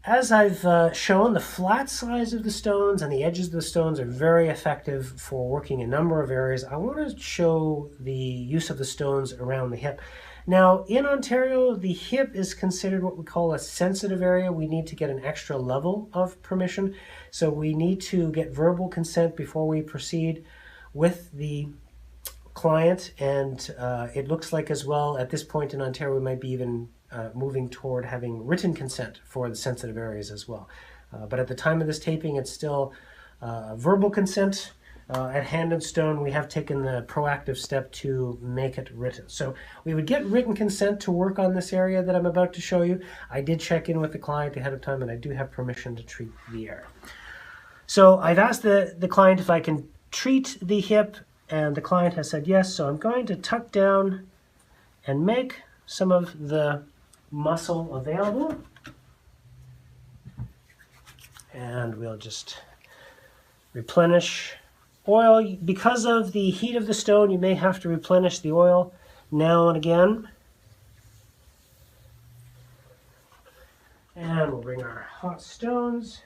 As I've shown, the flat sides of the stones and the edges of the stones are very effective for working a number of areas. I want to show the use of the stones around the hip. Now, in Ontario, the hip is considered what we call a sensitive area. We need to get an extra level of permission. So we need to get verbal consent before we proceed with the client. And it looks like as well, at this point in Ontario, we might be even moving toward having written consent for the sensitive areas as well. But at the time of this taping, it's still verbal consent. At Hand and Stone, we have taken the proactive step to make it written. So we would get written consent to work on this area that I'm about to show you. I did check in with the client ahead of time, and I do have permission to treat the area. So I've asked the client if I can treat the hip, and the client has said yes. So I'm going to tuck down and make some of the muscle available. And we'll just replenish oil. Because of the heat of the stone, you may have to replenish the oil now and again. And we'll bring our hot stones.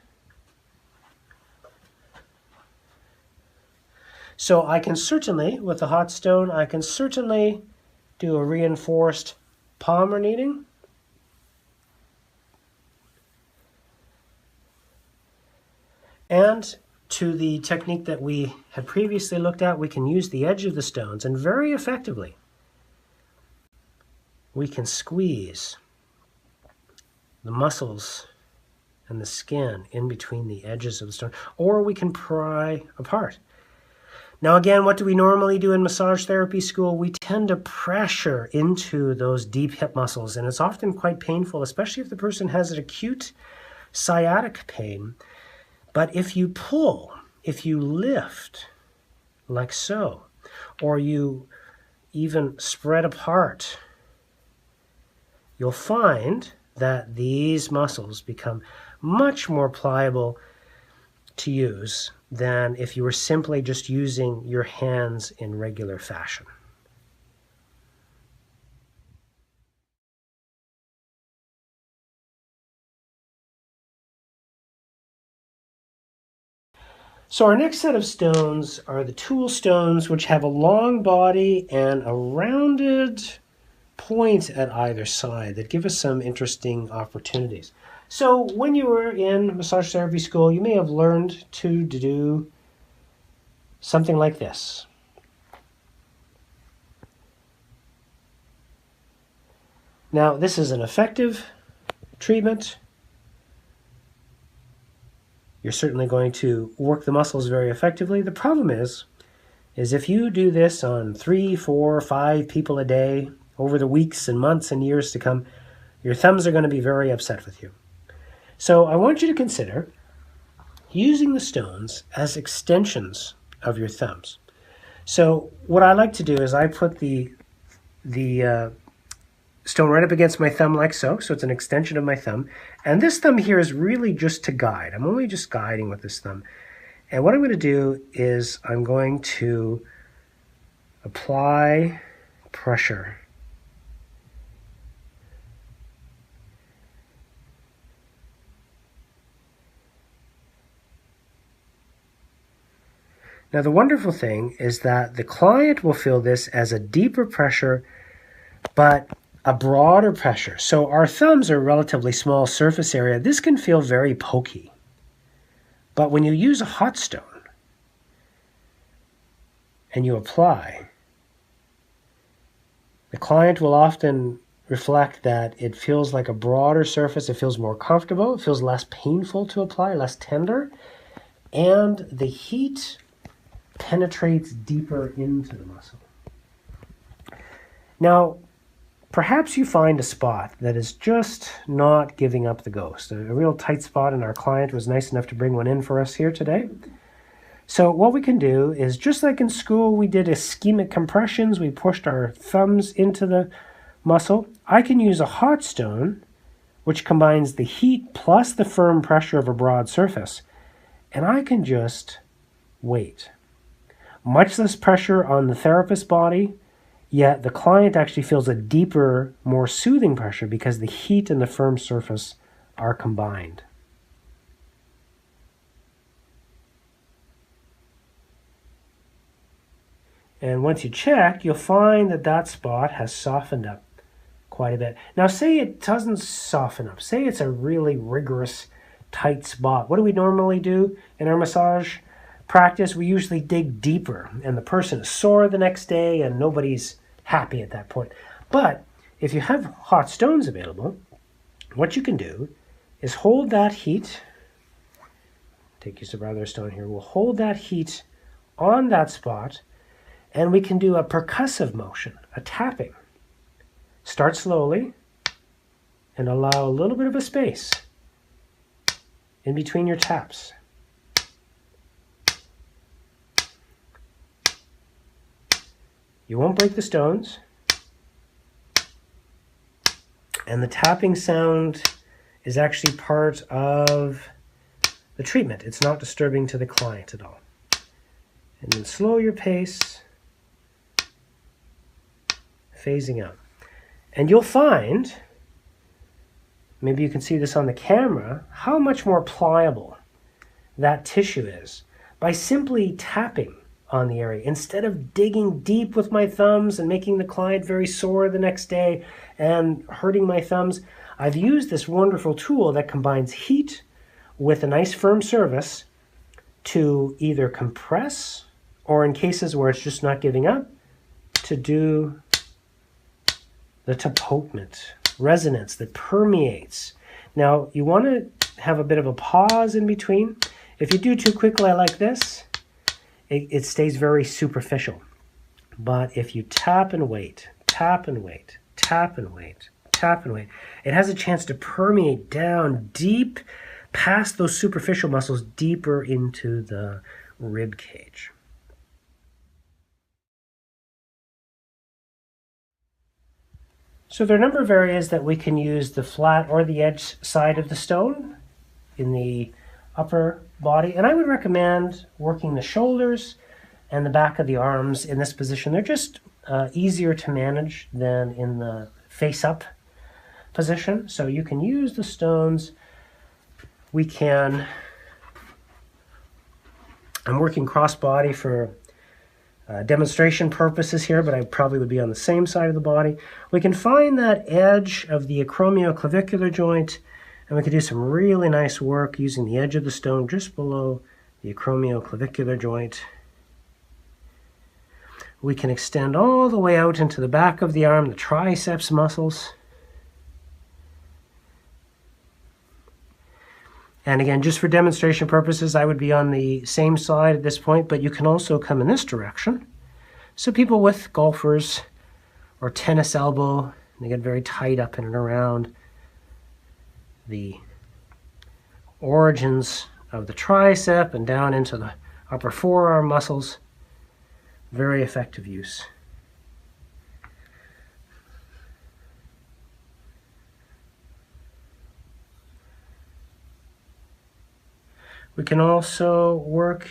So I can certainly, with the hot stone, I can certainly do a reinforced palmar kneading. And to the technique that we had previously looked at, we can use the edge of the stones, and very effectively we can squeeze the muscles and the skin in between the edges of the stone, or we can pry apart. Now again, what do we normally do in massage therapy school? We tend to pressure into those deep hip muscles, and it's often quite painful, especially if the person has an acute sciatic pain. But if you pull, if you lift, like so, or you even spread apart, you'll find that these muscles become much more pliable to use than if you were simply just using your hands in regular fashion. So our next set of stones are the tool stones, which have a long body and a rounded point at either side that give us some interesting opportunities. So when you were in massage therapy school, you may have learned to do something like this. Now, this is an effective treatment. You're certainly going to work the muscles very effectively. The problem is if you do this on 3, 4, 5 people a day over the weeks and months and years to come, your thumbs are going to be very upset with you. So I want you to consider using the stones as extensions of your thumbs. So what I like to do is I put the stone right up against my thumb like so. So it's an extension of my thumb. And this thumb here is really just to guide. I'm only just guiding with this thumb. And what I'm going to do is I'm going to apply pressure. Now the wonderful thing is that the client will feel this as a deeper pressure, but a broader pressure. So our thumbs are a relatively small surface area. This can feel very pokey. But when you use a hot stone and you apply, the client will often reflect that it feels like a broader surface. It feels more comfortable. It feels less painful to apply, less tender. And the heat penetrates deeper into the muscle. Now, perhaps you find a spot that is just not giving up the ghost, a real tight spot, and our client was nice enough to bring one in for us here today. So what we can do is, just like in school we did ischemic compressions, we pushed our thumbs into the muscle. I can use a hot stone, which combines the heat plus the firm pressure of a broad surface, and I can just wait. Much less pressure on the therapist's body, yet the client actually feels a deeper, more soothing pressure because the heat and the firm surface are combined. And once you check, you'll find that that spot has softened up quite a bit. Now say it doesn't soften up. Say it's a really rigorous, tight spot. What do we normally do in our massage practice? We usually dig deeper, and the person is sore the next day and nobody's happy at that point. But if you have hot stones available, what you can do is hold that heat. Take your brother stone here. We'll hold that heat on that spot, and we can do a percussive motion, a tapping. Start slowly and allow a little bit of a space in between your taps. You won't break the stones. And the tapping sound is actually part of the treatment. It's not disturbing to the client at all. And then slow your pace, phasing out. And you'll find, maybe you can see this on the camera, how much more pliable that tissue is by simply tapping on the area. Instead of digging deep with my thumbs and making the client very sore the next day and hurting my thumbs, I've used this wonderful tool that combines heat with a nice firm surface to either compress, or in cases where it's just not giving up, to do the tapotement, resonance that permeates. Now, you want to have a bit of a pause in between. If you do too quickly like this, it stays very superficial. But if you tap and wait, tap and wait, tap and wait, tap and wait, it has a chance to permeate down deep past those superficial muscles, deeper into the rib cage. So there are a number of areas that we can use the flat or the edge side of the stone in the upper body. And I would recommend working the shoulders and the back of the arms in this position. They're just easier to manage than in the face-up position. So you can use the stones. I'm working cross-body for demonstration purposes here, but I probably would be on the same side of the body. We can find that edge of the acromioclavicular joint, and we can do some really nice work using the edge of the stone just below the acromioclavicular joint. We can extend all the way out into the back of the arm, the triceps muscles. And again, just for demonstration purposes, I would be on the same side at this point, but you can also come in this direction. So people with golfers or tennis elbow, they get very tight up in and around the origins of the tricep and down into the upper forearm muscles. Very effective use. We can also work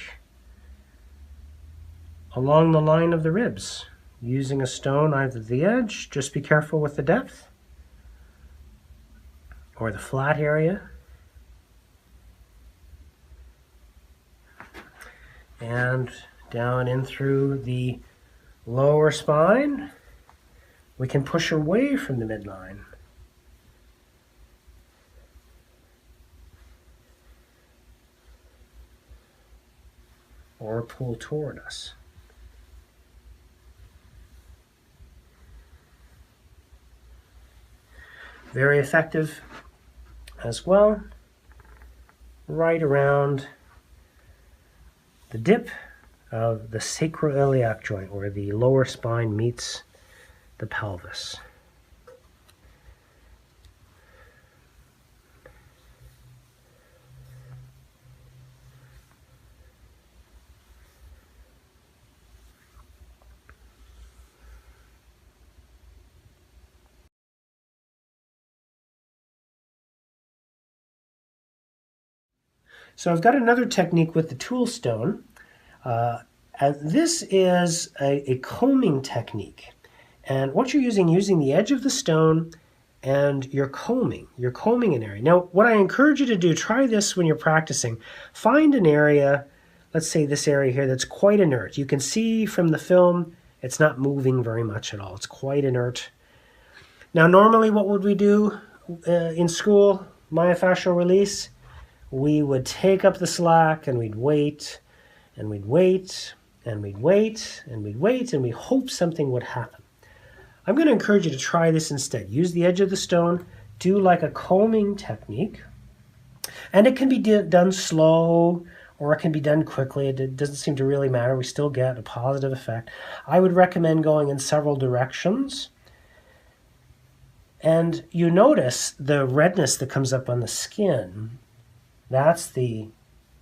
along the line of the ribs using a stone, either the edge, just be careful with the depth, or the flat area. And down in through the lower spine, we can push away from the midline. Or pull toward us. Very effective as well, right around the dip of the sacroiliac joint, where the lower spine meets the pelvis. So I've got another technique with the tool stone. This is a combing technique. And what you're using the edge of the stone and you're combing an area. Now, what I encourage you to do, try this when you're practicing. Find an area let's say this area here that's quite inert. You can see from the film it's not moving very much at all. It's quite inert. Now normally what would we do in school, myofascial release? We would take up the slack and we'd wait and we'd wait and we'd wait and we'd wait and we hope something would happen. I'm going to encourage you to try this instead. Use the edge of the stone, do like a combing technique, and it can be done slow or it can be done quickly. It doesn't seem to really matter. We still get a positive effect. I would recommend going in several directions. And you notice the redness that comes up on the skin. That's the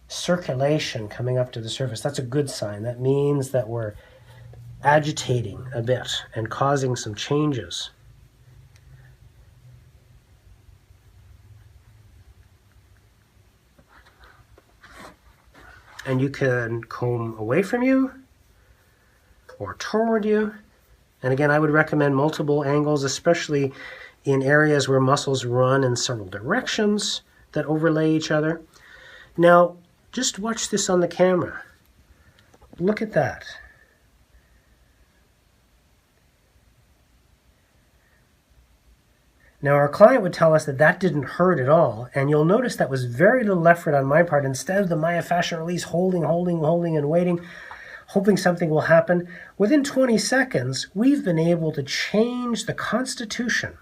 circulation coming up to the surface. That's a good sign. That means that we're agitating a bit and causing some changes. And you can comb away from you or toward you. And again, I would recommend multiple angles, especially in areas where muscles run in several directions that overlay each other. Now, just watch this on the camera. Look at that. Now, our client would tell us that that didn't hurt at all, and you'll notice that was very little effort on my part. Instead of the myofascial release holding and waiting, hoping something will happen, within 20 seconds, we've been able to change the constitution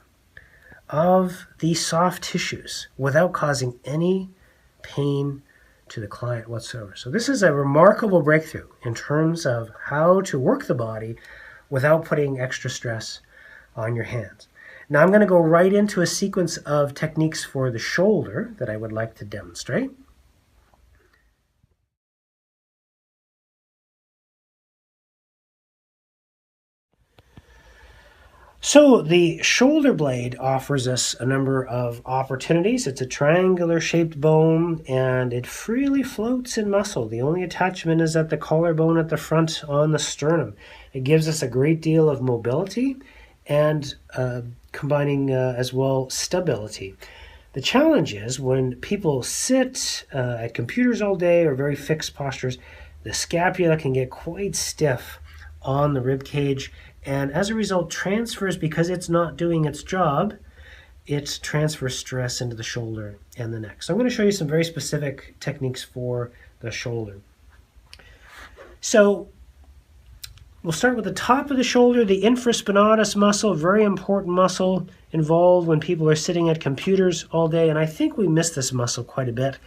of these soft tissues without causing any pain to the client whatsoever. So this is a remarkable breakthrough in terms of how to work the body without putting extra stress on your hands. Now I'm going to go right into a sequence of techniques for the shoulder that I would like to demonstrate. So the shoulder blade offers us a number of opportunities. It's a triangular shaped bone and it freely floats in muscle. The only attachment is at the collarbone at the front on the sternum. It gives us a great deal of mobility and combining as well stability. The challenge is when people sit at computers all day or very fixed postures, the scapula can get quite stiff on the rib cage, and as a result transfers, because it's not doing its job, it transfers stress into the shoulder and the neck. So I'm going to show you some very specific techniques for the shoulder. So we'll start with the top of the shoulder, the infraspinatus muscle, very important muscle involved when people are sitting at computers all day. And I think we miss this muscle quite a bit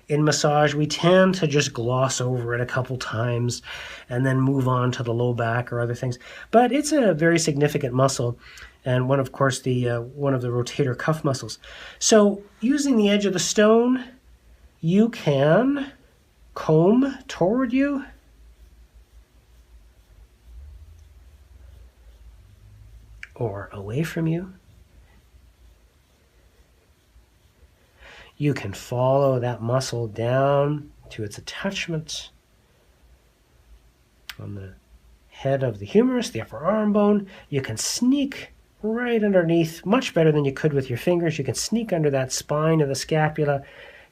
in massage. We tend to just gloss over it a couple times and then move on to the low back or other things. But it's a very significant muscle and one, of course, one of the rotator cuff muscles. So using the edge of the stone, you can comb toward you or away from you. You can follow that muscle down to its attachment on the head of the humerus, the upper arm bone. You can sneak right underneath, much better than you could with your fingers. You can sneak under that spine of the scapula,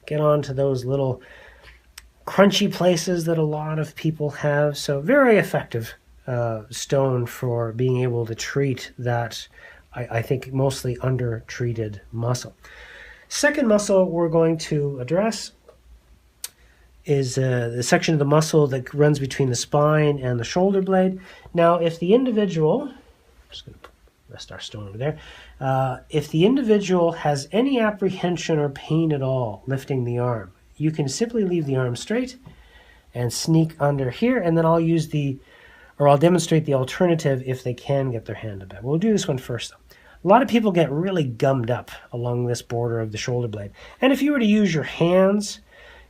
get onto those little crunchy places that a lot of people have. So very effective stone for being able to treat that, I think, mostly undertreated muscle. Second muscle we're going to address is the section of the muscle that runs between the spine and the shoulder blade. Now, if the individual, I'm just going to rest our stone over there, if the individual has any apprehension or pain at all lifting the arm, you can simply leave the arm straight and sneak under here, and then I'll demonstrate the alternative if they can get their hand up. We'll do this one first, though. A lot of people get really gummed up along this border of the shoulder blade. And if you were to use your hands,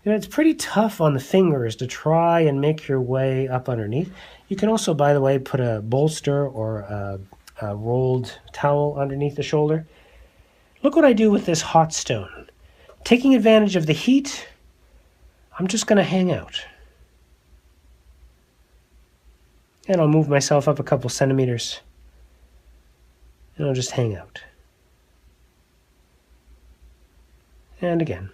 it's pretty tough on the fingers to try and make your way up underneath. You can also, by the way, put a bolster or a rolled towel underneath the shoulder. Look what I do with this hot stone. Taking advantage of the heat, I'm just going to hang out. And I'll move myself up a couple centimeters. And I'll just hang out. And again.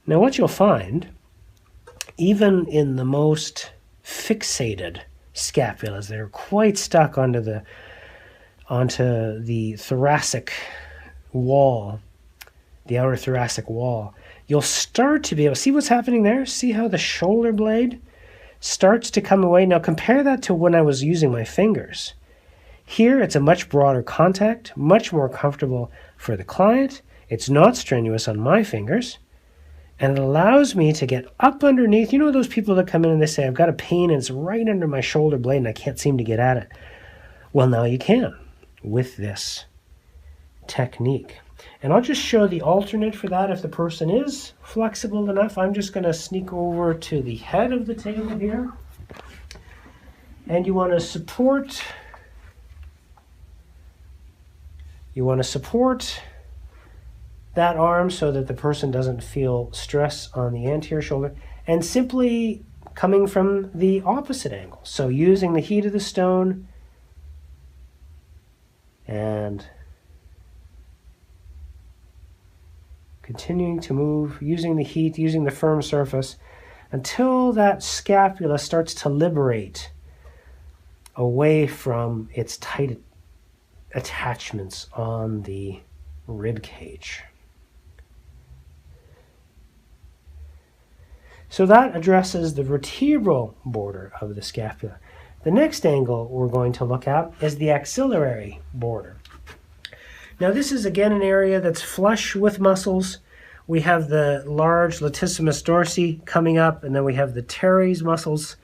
Now what you'll find even in the most fixated scapulas that are quite stuck onto the thoracic wall, the outer thoracic wall, you'll start to be able to see what's happening there. See how the shoulder blade starts to come away. Now compare that to when I was using my fingers. Here it's a much broader contact, much more comfortable for the client. It's not strenuous on my fingers, and it allows me to get up underneath. You know those people that come in and they say, I've got a pain and it's right under my shoulder blade and I can't seem to get at it. Well, now you can with this technique. And I'll just show the alternate for that if the person is flexible enough. I'm just going to sneak over to the head of the table here. And you want to support that arm so that the person doesn't feel stress on the anterior shoulder, and simply coming from the opposite angle. So using the heat of the stone and continuing to move, using the heat, using the firm surface, until that scapula starts to liberate away from its tight attachments on the rib cage. So that addresses the vertebral border of the scapula. The next angle we're going to look at is the axillary border. Now this is again an area that's flush with muscles. We have the large latissimus dorsi coming up, and then we have the teres muscles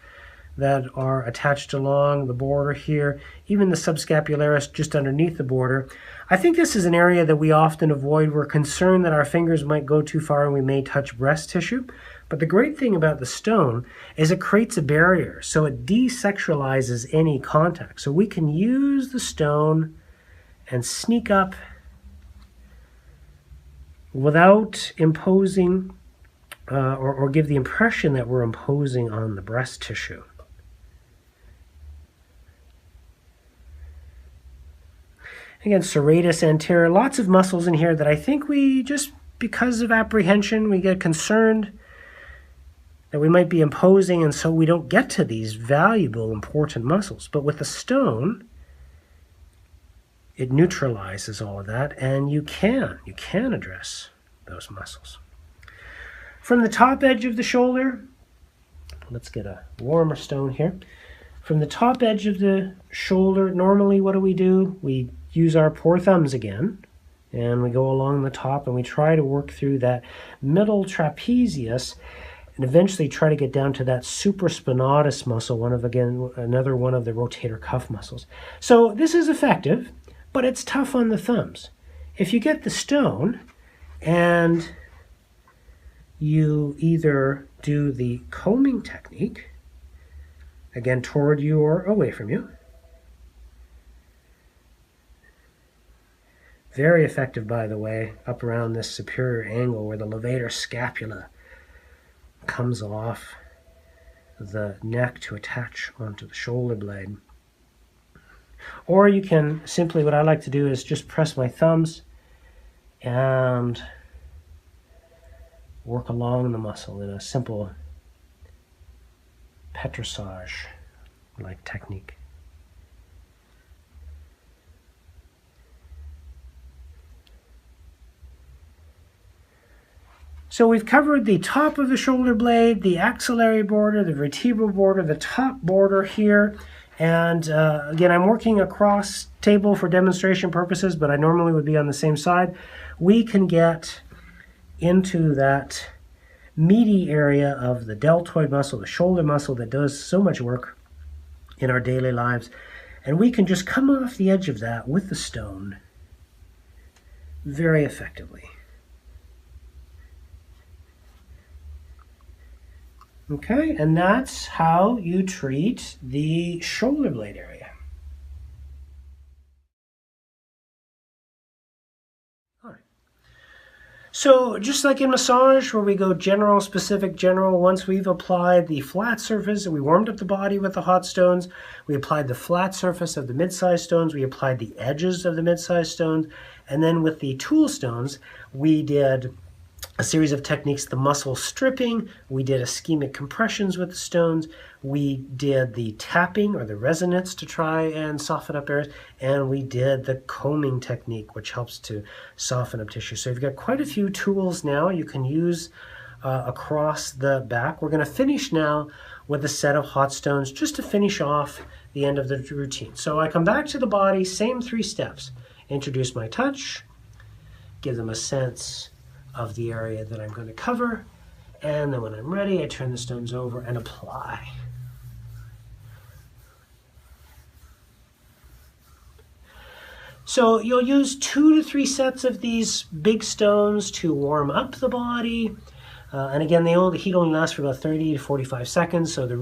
that are attached along the border here, even the subscapularis just underneath the border. I think this is an area that we often avoid. We're concerned that our fingers might go too far and we may touch breast tissue. But the great thing about the stone is it creates a barrier, so it desexualizes any contact. So we can use the stone and sneak up without imposing or give the impression that we're imposing on the breast tissue. Again, serratus anterior, lots of muscles in here that I think we just, because of apprehension, we get concerned that we might be imposing, and so we don't get to these valuable, important muscles. But with the stone, it neutralizes all of that, and you can address those muscles. From the top edge of the shoulder, let's get a warmer stone here. From the top edge of the shoulder, normally what do? We use our poor thumbs again, and we go along the top, and we try to work through that middle trapezius, and eventually try to get down to that supraspinatus muscle, another one of the rotator cuff muscles. So this is effective, but it's tough on the thumbs. If you get the stone and you either do the combing technique, again toward you or away from you, very effective, by the way, up around this superior angle where the levator scapula comes off the neck to attach onto the shoulder blade. Or you can simply, what I like to do is just press my thumbs and work along the muscle in a simple petrissage-like technique. So we've covered the top of the shoulder blade, the axillary border, the vertebral border, the top border here. And again, I'm working across table for demonstration purposes, but I normally would be on the same side. We can get into that meaty area of the deltoid muscle, the shoulder muscle that does so much work in our daily lives. And we can just come off the edge of that with the stone very effectively. Okay, and that's how you treat the shoulder blade area. All right. So just like in massage, where we go general, specific, general, once we've applied the flat surface and we warmed up the body with the hot stones, we applied the flat surface of the mid-sized stones, we applied the edges of the mid-sized stones, and then with the tool stones, we did a series of techniques, the muscle stripping, we did ischemic compressions with the stones, we did the tapping or the resonance to try and soften up areas, and we did the combing technique, which helps to soften up tissue. So you've got quite a few tools now you can use across the back. We're going to finish now with a set of hot stones just to finish off the end of the routine. So I come back to the body, same 3 steps. Introduce my touch, give them a sense of the area that I'm going to cover, and then when I'm ready, I turn the stones over and apply. So you'll use 2 to 3 sets of these big stones to warm up the body. And again, the heat only lasts for about 30 to 45 seconds, so they're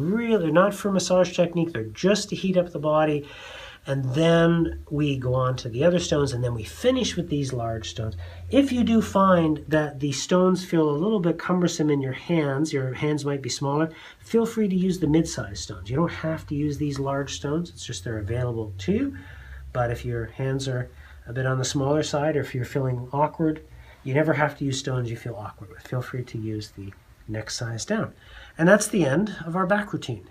not for massage technique, they're just to heat up the body. And then we go on to the other stones, and then we finish with these large stones. If you do find that the stones feel a little bit cumbersome in your hands might be smaller, feel free to use the mid-sized stones. You don't have to use these large stones, it's just they're available to you. But if your hands are a bit on the smaller side, or if you're feeling awkward, you never have to use stones you feel awkward with. Feel free to use the next size down. And that's the end of our back routine.